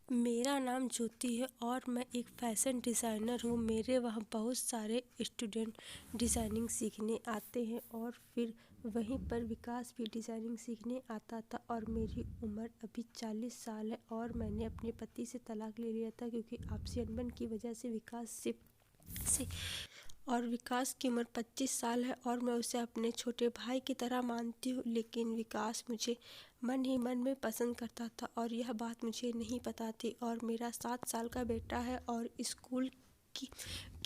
मेरा नाम ज्योति है और मैं एक फ़ैशन डिज़ाइनर हूँ। मेरे वहाँ बहुत सारे स्टूडेंट डिज़ाइनिंग सीखने आते हैं और फिर वहीं पर विकास भी डिज़ाइनिंग सीखने आता था। और मेरी उम्र अभी 40 साल है और मैंने अपने पति से तलाक ले लिया था क्योंकि आपसी अनबन की वजह से से विकास की उम्र 25 साल है और मैं उसे अपने छोटे भाई की तरह मानती हूँ। लेकिन विकास मुझे मन ही मन में पसंद करता था और यह बात मुझे नहीं पता थी। और मेरा 7 साल का बेटा है और स्कूल की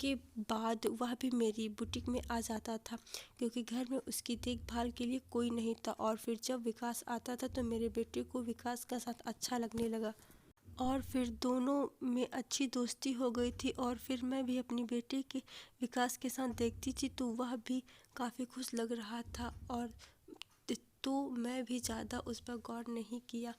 के बाद वह भी मेरी बुटीक में आ जाता था क्योंकि घर में उसकी देखभाल के लिए कोई नहीं था। और फिर जब विकास आता था तो मेरे बेटे को विकास का साथ अच्छा लगने लगा और फिर दोनों में अच्छी दोस्ती हो गई थी। और फिर मैं भी अपनी बेटी के विकास के साथ देखती थी तो वह भी काफ़ी खुश लग रहा था और तो मैं भी ज़्यादा उस पर गौर नहीं किया।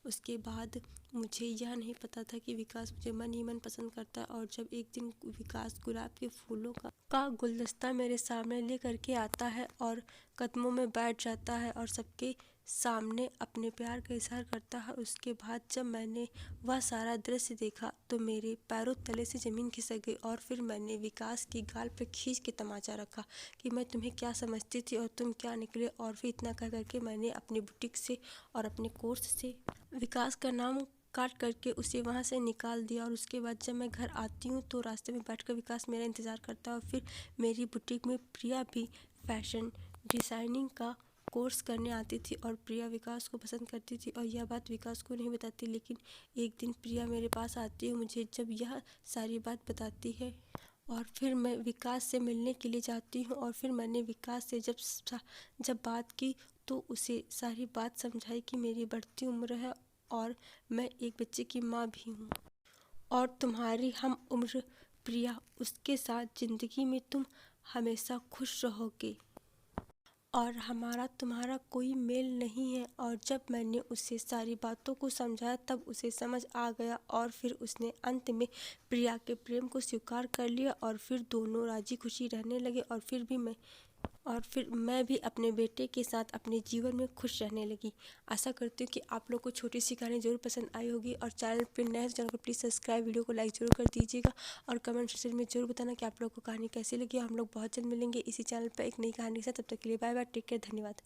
उसके बाद मुझे यह नहीं पता था कि विकास मुझे मन ही मन पसंद करता है। और जब एक दिन विकास गुलाब के फूलों का गुलदस्ता मेरे सामने ले करके आता है और कदमों में बैठ जाता है और सबके सामने अपने प्यार का इजहार करता है, उसके बाद जब मैंने वह सारा दृश्य देखा तो मेरे पैरों तले से ज़मीन खिसक गई। और फिर मैंने विकास की गाल पर खींच के तमाचा रखा कि मैं तुम्हें क्या समझती थी और तुम क्या निकले। और फिर इतना कह करके मैंने अपनी बुटीक से और अपने कोर्स से विकास का नाम काट करके उसे वहाँ से निकाल दिया। और उसके बाद जब मैं घर आती हूँ तो रास्ते में बैठकर विकास मेरा इंतज़ार करता है। और फिर मेरी बुटीक में प्रिया भी फैशन डिज़ाइनिंग का कोर्स करने आती थी और प्रिया विकास को पसंद करती थी और यह बात विकास को नहीं बताती। लेकिन एक दिन प्रिया मेरे पास आती है, मुझे जब यह सारी बात बताती है और फिर मैं विकास से मिलने के लिए जाती हूँ। और फिर मैंने विकास से जब बात की तो उसे सारी बात समझाई कि मेरी बढ़ती उम्र है और मैं एक बच्चे की माँ भी हूँ और तुम्हारी हम उम्र प्रिया, उसके साथ ज़िंदगी में तुम हमेशा खुश रहोगे और हमारा तुम्हारा कोई मेल नहीं है। और जब मैंने उसे सारी बातों को समझाया तब उसे समझ आ गया और फिर उसने अंत में प्रिया के प्रेम को स्वीकार कर लिया और फिर दोनों राजी खुशी रहने लगे। और फिर मैं भी अपने बेटे के साथ अपने जीवन में खुश रहने लगी। आशा करती हूँ कि आप लोग को छोटी सी कहानी जरूर पसंद आई होगी और चैनल पर नए चैनल को प्लीज़ सब्सक्राइब, वीडियो को लाइक जरूर कर दीजिएगा और कमेंट सेक्शन में जरूर बताना कि आप लोग को कहानी कैसी लगी। हम लोग बहुत जल्द मिलेंगे इसी चैनल पर एक नई कहानी के साथ। तब तक के लिए बाय बाय, टेक केयर, धन्यवाद।